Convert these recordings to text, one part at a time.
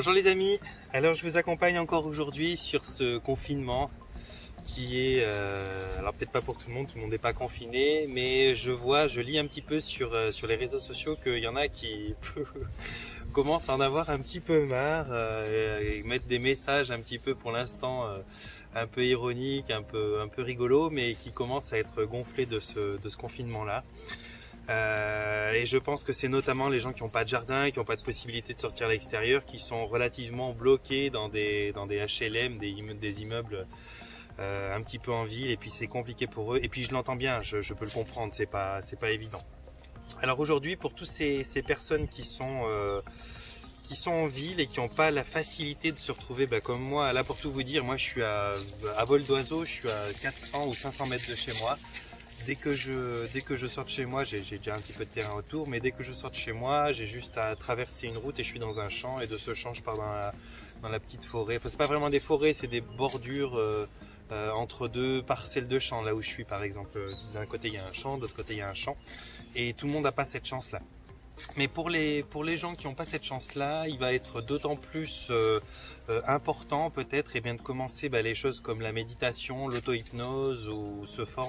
Bonjour les amis, alors je vous accompagne encore aujourd'hui sur ce confinement qui est, alors peut-être pas pour tout le monde n'est pas confiné, mais je lis un petit peu sur les réseaux sociaux qu'il y en a qui commencent à en avoir un petit peu marre et mettre des messages un petit peu pour l'instant un peu ironiques, un peu rigolos, mais qui commencent à être gonflés de ce confinement-là. Et je pense que c'est notamment les gens qui n'ont pas de jardin, qui n'ont pas de possibilité de sortir à l'extérieur, qui sont relativement bloqués dans des HLM, des immeubles un petit peu en ville, et puis c'est compliqué pour eux. Et puis je l'entends bien, je peux le comprendre, c'est pas évident. Alors aujourd'hui, pour toutes ces personnes qui sont en ville et qui n'ont pas la facilité de se retrouver, comme moi, là pour tout vous dire, moi je suis à vol d'oiseau, je suis à 400 ou 500 mètres de chez moi. Dès que je sors de chez moi, j'ai déjà un petit peu de terrain autour, mais dès que je sors de chez moi, j'ai juste à traverser une route et je suis dans un champ, et de ce champ, je pars dans la petite forêt. Enfin, c'est pas vraiment des forêts, c'est des bordures entre deux parcelles de champs, là où je suis par exemple. D'un côté il y a un champ, de l'autre côté il y a un champ, et tout le monde n'a pas cette chance-là. Mais pour les gens qui n'ont pas cette chance-là, il va être d'autant plus important peut-être de commencer les choses comme la méditation, l'auto-hypnose ou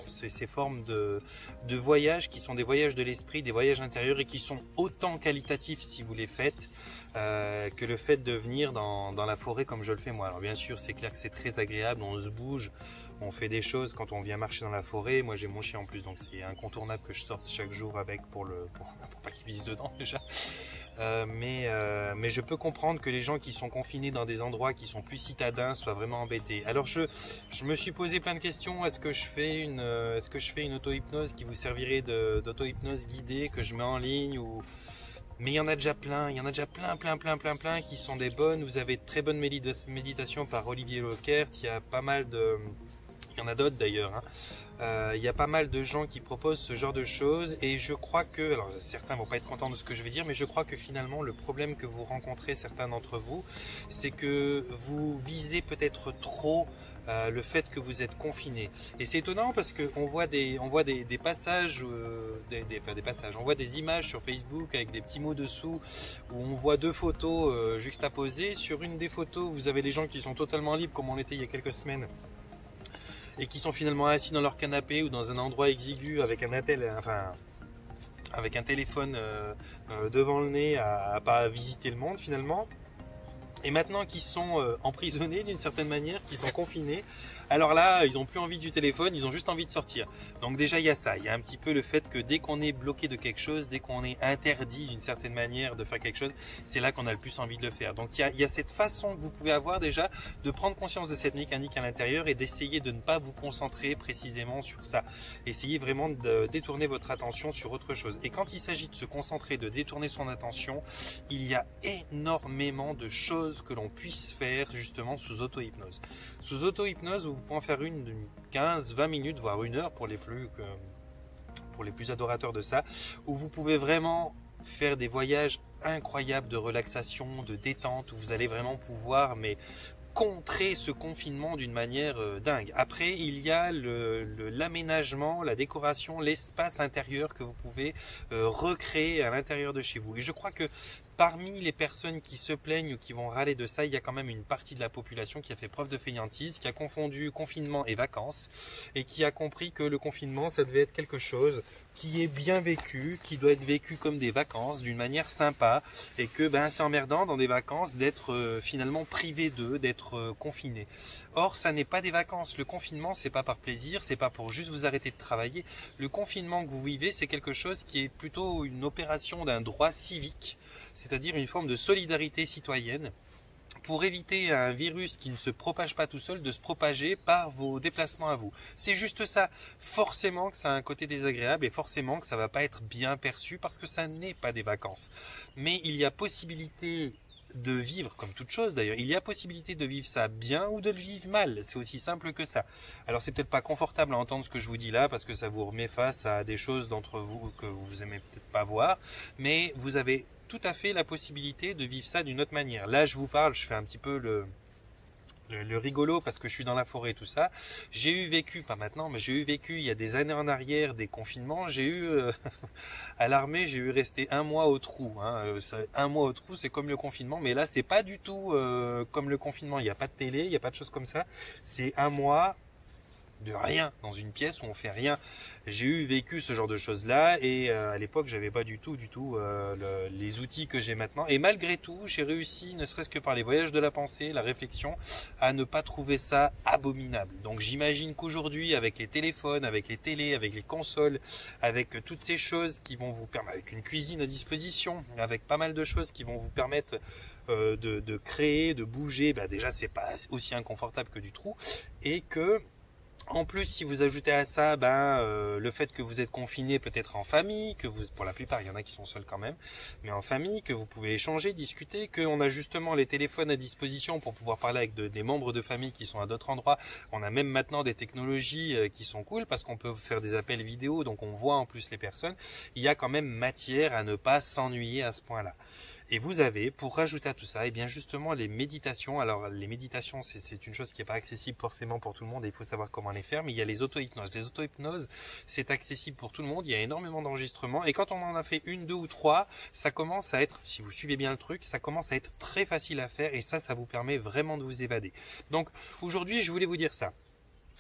ces formes de voyages qui sont des voyages de l'esprit, des voyages intérieurs, et qui sont autant qualitatifs si vous les faites que le fait de venir dans la forêt comme je le fais moi. Alors bien sûr, c'est clair que c'est très agréable, on se bouge, on fait des choses quand on vient marcher dans la forêt. Moi j'ai mon chien en plus, donc c'est incontournable que je sorte chaque jour avec pour pas qu'il pisse dedans déjà. Mais je peux comprendre que les gens qui sont confinés dans des endroits qui sont plus citadins soient vraiment embêtés. Alors je me suis posé plein de questions. Est-ce que je fais une auto-hypnose qui vous servirait d'auto-hypnose guidée que je mets en ligne ou... Mais il y en a déjà plein, plein qui sont des bonnes. Vous avez de très bonnes méditations par Olivier Leukert. Il y a pas mal de... Il y en a d'autres d'ailleurs, hein. Il y a pas mal de gens qui proposent ce genre de choses, et je crois que, alors certains vont pas être contents de ce que je vais dire, mais je crois que finalement le problème que vous rencontrez, certains d'entre vous, c'est que vous visez peut-être trop le fait que vous êtes confiné. Et c'est étonnant parce qu'on voit des passages, on voit des images sur Facebook avec des petits mots dessous où on voit deux photos juxtaposées. Sur une des photos, vous avez les gens qui sont totalement libres comme on l'était il y a quelques semaines, et qui sont finalement assis dans leur canapé ou dans un endroit exigu avec avec un téléphone devant le nez à pas visiter le monde finalement. Et maintenant qu'ils sont emprisonnés d'une certaine manière, qu'ils sont confinés, alors là, ils n'ont plus envie du téléphone, ils ont juste envie de sortir. Donc déjà, il y a ça. Il y a un petit peu le fait que dès qu'on est bloqué de quelque chose, dès qu'on est interdit d'une certaine manière de faire quelque chose, c'est là qu'on a le plus envie de le faire. Donc il y a cette façon que vous pouvez avoir déjà de prendre conscience de cette mécanique à l'intérieur et d'essayer de ne pas vous concentrer précisément sur ça. Essayez vraiment de détourner votre attention sur autre chose. Et quand il s'agit de se concentrer, de détourner son attention, il y a énormément de choses que l'on puisse faire justement sous auto-hypnose. Sous auto-hypnose, vous pouvez en faire une 15-20 minutes, voire une heure pour les plus adorateurs de ça, où vous pouvez vraiment faire des voyages incroyables de relaxation, de détente, où vous allez vraiment pouvoir contrer ce confinement d'une manière dingue. Après, il y a l'aménagement, la décoration, l'espace intérieur que vous pouvez recréer à l'intérieur de chez vous. Et je crois que parmi les personnes qui se plaignent ou qui vont râler de ça, il y a quand même une partie de la population qui a fait preuve de fainéantise, qui a confondu confinement et vacances, et qui a compris que le confinement, ça devait être quelque chose qui est bien vécu, qui doit être vécu comme des vacances, d'une manière sympa, et que c'est emmerdant dans des vacances d'être finalement privé d'eux, d'être confiné. Or, ça n'est pas des vacances. Le confinement, c'est pas par plaisir, c'est pas pour juste vous arrêter de travailler. Le confinement que vous vivez, c'est quelque chose qui est plutôt une opération d'un droit civique, c'est-à-dire une forme de solidarité citoyenne, pour éviter à un virus qui ne se propage pas tout seul de se propager par vos déplacements à vous. C'est juste ça. Forcément que ça a un côté désagréable, et forcément que ça va pas être bien perçu parce que ça n'est pas des vacances. Mais il y a possibilité de vivre, comme toute chose d'ailleurs, il y a possibilité de vivre ça bien ou de le vivre mal. C'est aussi simple que ça. Alors c'est peut-être pas confortable à entendre ce que je vous dis là, parce que ça vous remet face à des choses d'entre vous que vous aimez peut-être pas voir, mais vous avez tout à fait la possibilité de vivre ça d'une autre manière. Là je vous parle, je fais un petit peu le rigolo, parce que je suis dans la forêt et tout ça, j'ai eu vécu, pas maintenant, mais j'ai eu vécu il y a des années en arrière des confinements. J'ai eu à l'armée, j'ai eu resté un mois au trou. Hein. Un mois au trou, c'est comme le confinement, mais là c'est pas du tout comme le confinement. Il n'y a pas de télé, il n'y a pas de choses comme ça. C'est un mois de rien dans une pièce où on fait rien. J'ai eu vécu ce genre de choses là, et à l'époque j'avais pas du tout les outils que j'ai maintenant, et malgré tout j'ai réussi, ne serait-ce que par les voyages de la pensée, la réflexion, à ne pas trouver ça abominable. Donc j'imagine qu'aujourd'hui, avec les téléphones, avec les télés, avec les consoles, avec toutes ces choses qui vont vous permettre, avec une cuisine à disposition, avec pas mal de choses qui vont vous permettre de créer, de bouger, déjà c'est pas aussi inconfortable que du trou, et que en plus, si vous ajoutez à ça le fait que vous êtes confiné peut-être en famille, que vous, pour la plupart, il y en a qui sont seuls quand même, mais en famille, que vous pouvez échanger, discuter, qu'on a justement les téléphones à disposition pour pouvoir parler avec des membres de famille qui sont à d'autres endroits. On a même maintenant des technologies qui sont cool parce qu'on peut faire des appels vidéo, donc on voit en plus les personnes. Il y a quand même matière à ne pas s'ennuyer à ce point-là. Et vous avez, pour rajouter à tout ça, et bien justement les méditations. Alors les méditations, c'est une chose qui n'est pas accessible forcément pour tout le monde, et il faut savoir comment les faire, mais il y a les auto-hypnoses. Les auto-hypnoses, c'est accessible pour tout le monde, il y a énormément d'enregistrements, et quand on en a fait une, deux ou trois, ça commence à être, si vous suivez bien le truc, ça commence à être très facile à faire, et ça vous permet vraiment de vous évader. Donc aujourd'hui, je voulais vous dire ça.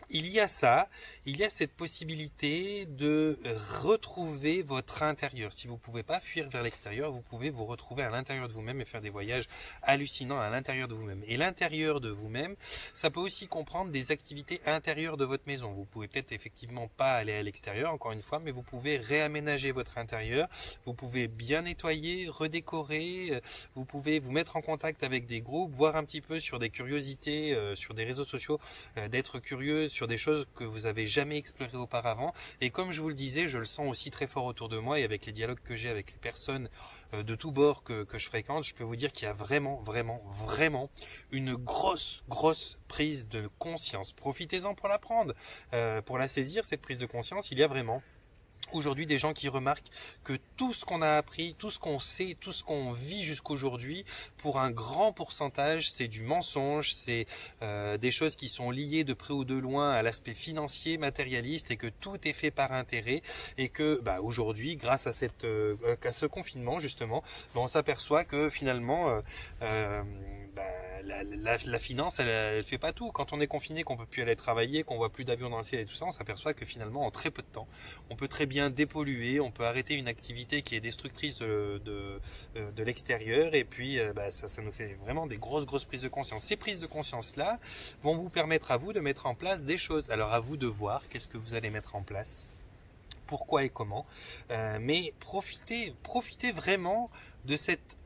Il y a cette possibilité de retrouver votre intérieur. Si vous ne pouvez pas fuir vers l'extérieur, vous pouvez vous retrouver à l'intérieur de vous-même et faire des voyages hallucinants à l'intérieur de vous-même. Et l'intérieur de vous-même, ça peut aussi comprendre des activités intérieures de votre maison. Vous pouvez peut-être effectivement pas aller à l'extérieur, encore une fois, mais vous pouvez réaménager votre intérieur. Vous pouvez bien nettoyer, redécorer. Vous pouvez vous mettre en contact avec des groupes, voir un petit peu sur des curiosités, sur des réseaux sociaux, d'être curieux sur des choses que vous avez jamais explorées auparavant. Et comme je vous le disais, je le sens aussi très fort autour de moi, et avec les dialogues que j'ai avec les personnes de tous bords que je fréquente, je peux vous dire qu'il y a vraiment une grosse prise de conscience. Profitez-en pour la prendre, pour la saisir, cette prise de conscience. Il y a vraiment aujourd'hui des gens qui remarquent que tout ce qu'on a appris, tout ce qu'on sait, tout ce qu'on vit jusqu'aujourd'hui, pour un grand pourcentage, c'est du mensonge, c'est des choses qui sont liées de près ou de loin à l'aspect financier, matérialiste, et que tout est fait par intérêt, et que aujourd'hui, grâce à ce confinement justement, on s'aperçoit que finalement la finance, elle fait pas tout. Quand on est confiné, qu'on peut plus aller travailler, qu'on voit plus d'avions dans le ciel et tout ça, on s'aperçoit que finalement, en très peu de temps, on peut très bien dépolluer, on peut arrêter une activité qui est destructrice de l'extérieur, et puis ça nous fait vraiment des grosses prises de conscience. Ces prises de conscience-là vont vous permettre à vous de mettre en place des choses. Alors à vous de voir qu'est-ce que vous allez mettre en place, pourquoi et comment, mais profitez vraiment de cet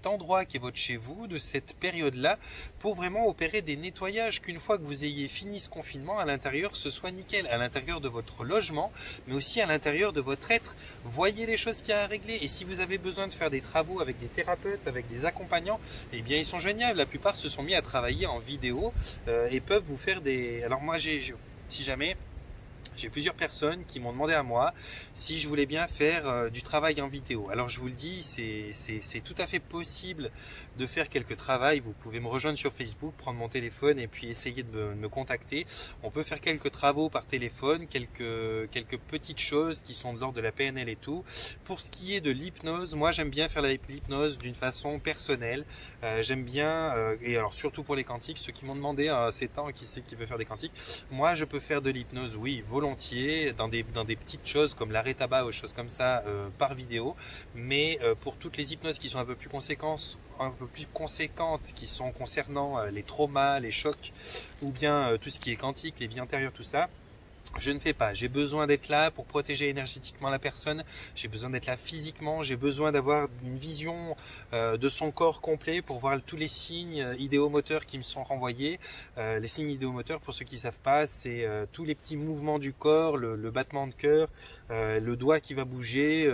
endroit qui est votre chez vous, de cette période-là, pour vraiment opérer des nettoyages, qu'une fois que vous ayez fini ce confinement, à l'intérieur, ce soit nickel, à l'intérieur de votre logement, mais aussi à l'intérieur de votre être. Voyez les choses qu'il y a à régler, et si vous avez besoin de faire des travaux avec des thérapeutes, avec des accompagnants, eh bien ils sont géniaux. La plupart se sont mis à travailler en vidéo et peuvent vous faire des... Alors moi, si jamais... J'ai plusieurs personnes qui m'ont demandé à moi si je voulais bien faire du travail en vidéo. Alors je vous le dis, c'est tout à fait possible de faire quelques travaux. Vous pouvez me rejoindre sur Facebook, prendre mon téléphone et puis essayer de me contacter. On peut faire quelques travaux par téléphone, quelques petites choses qui sont de l'ordre de la PNL et tout. Pour ce qui est de l'hypnose, moi j'aime bien faire l'hypnose d'une façon personnelle. J'aime bien, et alors surtout pour les quantiques, ceux qui m'ont demandé ces temps, qui c'est qui veut faire des quantiques, moi je peux faire de l'hypnose, oui, volontiers, dans des petites choses comme l'arrêt tabac ou choses comme ça par vidéo, mais pour toutes les hypnoses qui sont un peu plus conséquentes, qui sont concernant les traumas, les chocs, ou bien tout ce qui est quantique, les vies antérieures, tout ça, je ne fais pas. J'ai besoin d'être là pour protéger énergétiquement la personne, j'ai besoin d'être là physiquement, j'ai besoin d'avoir une vision de son corps complet pour voir tous les signes idéomoteurs qui me sont renvoyés. Les signes idéomoteurs, pour ceux qui ne savent pas, c'est tous les petits mouvements du corps, le battement de cœur, le doigt qui va bouger,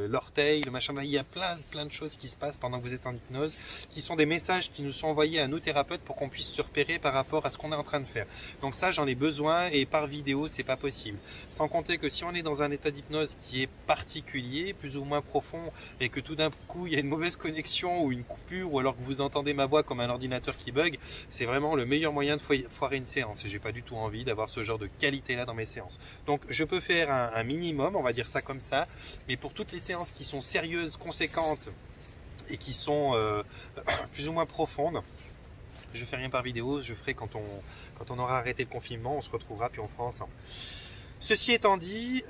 l'orteil, le machin. Il y a plein de choses qui se passent pendant que vous êtes en hypnose, qui sont des messages qui nous sont envoyés à nous thérapeutes pour qu'on puisse se repérer par rapport à ce qu'on est en train de faire. Donc ça, j'en ai besoin, et par vidéo, vidéo, c'est pas possible. Sans compter que si on est dans un état d'hypnose qui est particulier, plus ou moins profond, et que tout d'un coup il y a une mauvaise connexion ou une coupure, ou alors que vous entendez ma voix comme un ordinateur qui bug, c'est vraiment le meilleur moyen de foirer une séance. Et j'ai pas du tout envie d'avoir ce genre de qualité là dans mes séances. Donc je peux faire un minimum, on va dire ça comme ça, mais pour toutes les séances qui sont sérieuses, conséquentes et qui sont plus ou moins profondes, je fais rien par vidéo, je ferai quand on aura arrêté le confinement, on se retrouvera puis on fera ensemble. Ceci étant dit,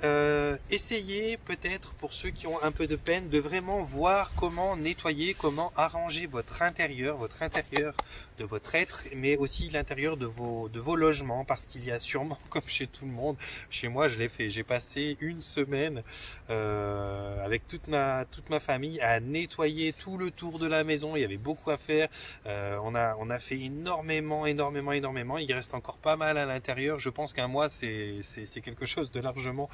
essayez peut-être pour ceux qui ont un peu de peine de vraiment voir comment nettoyer, comment arranger votre intérieur de votre être, mais aussi l'intérieur de vos logements, parce qu'il y a sûrement, comme chez tout le monde, chez moi je l'ai fait, j'ai passé une semaine avec toute ma famille à nettoyer tout le tour de la maison. Il y avait beaucoup à faire, on a fait énormément, il reste encore pas mal à l'intérieur. Je pense qu'un mois c'est quelque chose de largement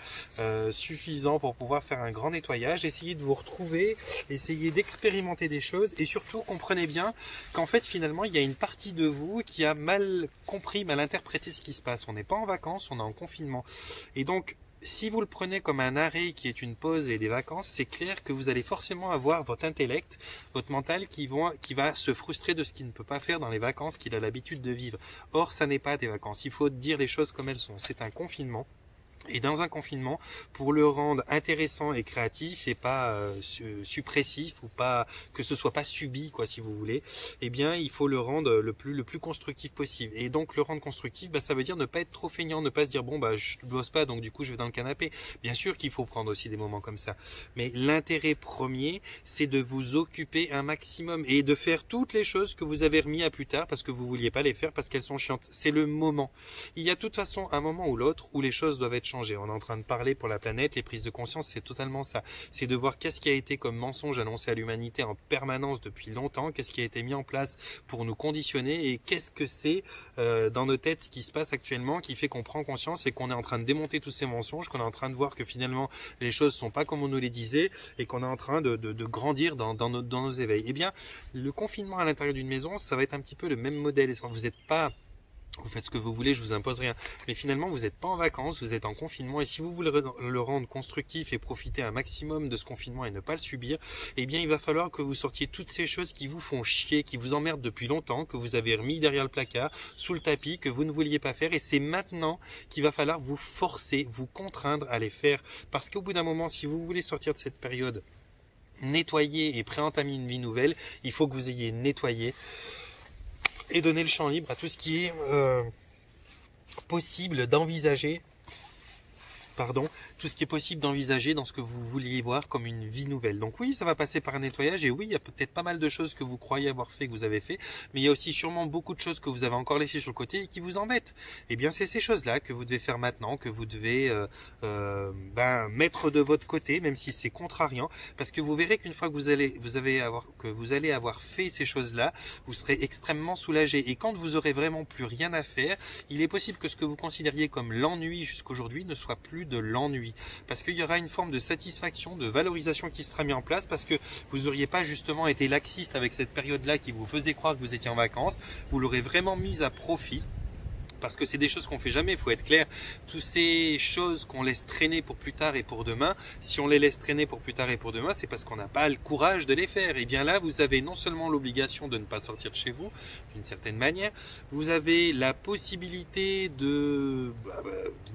suffisant pour pouvoir faire un grand nettoyage. Essayez de vous retrouver, essayez d'expérimenter des choses, et surtout comprenez bien qu'en fait finalement il y a une partie de vous qui a mal compris, mal interprété ce qui se passe. On n'est pas en vacances, on est en confinement, et donc si vous le prenez comme un arrêt qui est une pause et des vacances, c'est clair que vous allez forcément avoir votre intellect, votre mental qui va se frustrer de ce qu'il ne peut pas faire dans les vacances qu'il a l'habitude de vivre. Or, ça n'est pas des vacances. Il faut dire les choses comme elles sont. C'est un confinement. Et dans un confinement, pour le rendre intéressant et créatif et pas suppressif, ou pas que ce soit pas subi, quoi, si vous voulez, eh bien il faut le rendre le plus constructif possible. Et donc le rendre constructif, ça veut dire ne pas être trop feignant, ne pas se dire bon je ne bosse pas donc du coup je vais dans le canapé. Bien sûr qu'il faut prendre aussi des moments comme ça, mais l'intérêt premier, c'est de vous occuper un maximum et de faire toutes les choses que vous avez remis à plus tard parce que vous vouliez pas les faire parce qu'elles sont chiantes. C'est le moment. Il y a de toute façon un moment ou l'autre où les choses doivent être changé. On est en train de parler pour la planète, les prises de conscience, c'est totalement ça. C'est de voir qu'est-ce qui a été comme mensonge annoncé à l'humanité en permanence depuis longtemps, qu'est-ce qui a été mis en place pour nous conditionner, et qu'est-ce que c'est dans nos têtes ce qui se passe actuellement qui fait qu'on prend conscience et qu'on est en train de démonter tous ces mensonges, qu'on est en train de voir que finalement les choses sont pas comme on nous les disait et qu'on est en train de grandir dans nos éveils. Eh bien, le confinement à l'intérieur d'une maison, ça va être un petit peu le même modèle. Vous n'êtes pas... Vous faites ce que vous voulez, je vous impose rien. Mais finalement, vous n'êtes pas en vacances, vous êtes en confinement. Et si vous voulez le rendre constructif et profiter un maximum de ce confinement et ne pas le subir, eh bien, il va falloir que vous sortiez toutes ces choses qui vous font chier, qui vous emmerdent depuis longtemps, que vous avez remis derrière le placard, sous le tapis, que vous ne vouliez pas faire. Et c'est maintenant qu'il va falloir vous forcer, vous contraindre à les faire. Parce qu'au bout d'un moment, si vous voulez sortir de cette période nettoyée et préentamée une vie nouvelle, il faut que vous ayez nettoyé et donner le champ libre à tout ce qui est possible d'envisager, tout ce qui est possible d'envisager dans ce que vous vouliez voir comme une vie nouvelle. Donc oui, ça va passer par un nettoyage, et oui, il y a peut-être pas mal de choses que vous croyez avoir fait, que vous avez fait, mais il y a aussi sûrement beaucoup de choses que vous avez encore laissées sur le côté et qui vous embêtent. Eh bien, c'est ces choses-là que vous devez faire maintenant, que vous devez mettre de votre côté, même si c'est contrariant, parce que vous verrez qu'une fois que vous allez avoir fait ces choses-là, vous serez extrêmement soulagé. Et quand vous aurez vraiment plus rien à faire, il est possible que ce que vous considériez comme l'ennui jusqu'aujourd'hui ne soit plus de l'ennui, parce qu'il y aura une forme de satisfaction, de valorisation qui sera mise en place, parce que vous n'auriez pas justement été laxiste avec cette période-là qui vous faisait croire que vous étiez en vacances, vous l'aurez vraiment mise à profit. Parce que c'est des choses qu'on fait jamais, il faut être clair. Toutes ces choses qu'on laisse traîner pour plus tard et pour demain, si on les laisse traîner pour plus tard et pour demain, c'est parce qu'on n'a pas le courage de les faire. Et bien là, vous avez non seulement l'obligation de ne pas sortir de chez vous, d'une certaine manière, vous avez la possibilité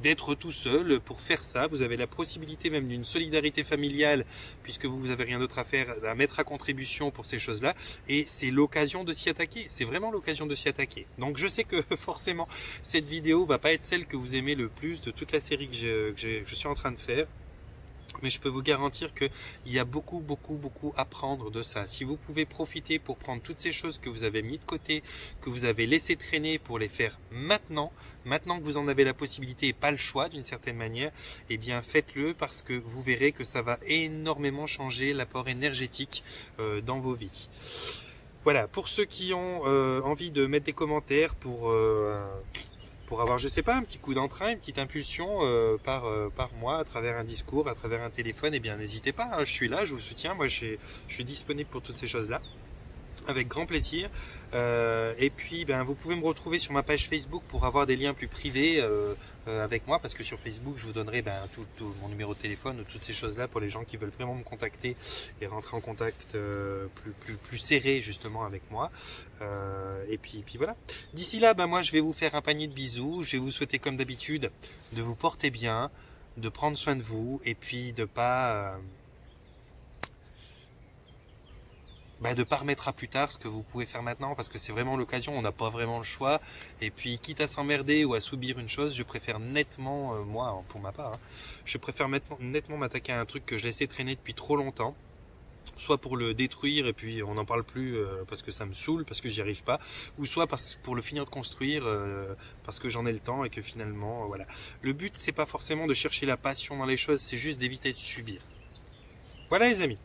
d'être tout seul pour faire ça, vous avez la possibilité même d'une solidarité familiale, puisque vous n'avez rien d'autre à faire, à mettre à contribution pour ces choses-là, et c'est l'occasion de s'y attaquer, c'est vraiment l'occasion de s'y attaquer. Donc je sais que forcément, cette vidéo va pas être celle que vous aimez le plus de toute la série que je suis en train de faire. Mais je peux vous garantir qu'il y a beaucoup à prendre de ça. Si vous pouvez profiter pour prendre toutes ces choses que vous avez mis de côté, que vous avez laissé traîner pour les faire maintenant que vous en avez la possibilité et pas le choix d'une certaine manière, eh bien faites-le, parce que vous verrez que ça va énormément changer l'apport énergétique dans vos vies. Voilà, pour ceux qui ont envie de mettre des commentaires pour avoir, je sais pas, un petit coup d'entrain, une petite impulsion par mois, à travers un discours, à travers un téléphone, eh bien n'hésitez pas, hein, je suis là, je vous soutiens, moi je suis disponible pour toutes ces choses-là. Avec grand plaisir. Et puis ben, vous pouvez me retrouver sur ma page Facebook pour avoir des liens plus privés avec moi, parce que sur Facebook je vous donnerai ben, tout mon numéro de téléphone, toutes ces choses là pour les gens qui veulent vraiment me contacter et rentrer en contact plus serré justement avec moi. Et puis voilà. D'ici là, ben, moi je vais vous faire un panier de bisous. Je vais vous souhaiter comme d'habitude de vous porter bien, de prendre soin de vous, et puis de pas remettre à plus tard ce que vous pouvez faire maintenant, parce que c'est vraiment l'occasion, on n'a pas vraiment le choix. Et puis quitte à s'emmerder ou à subir une chose, je préfère nettement, moi pour ma part, hein, je préfère nettement m'attaquer à un truc que je laissais traîner depuis trop longtemps, soit pour le détruire et puis on n'en parle plus parce que ça me saoule, parce que j'y arrive pas, ou soit pour le finir de construire parce que j'en ai le temps et que finalement, voilà. Le but, c'est pas forcément de chercher la passion dans les choses, c'est juste d'éviter de subir. Voilà les amis.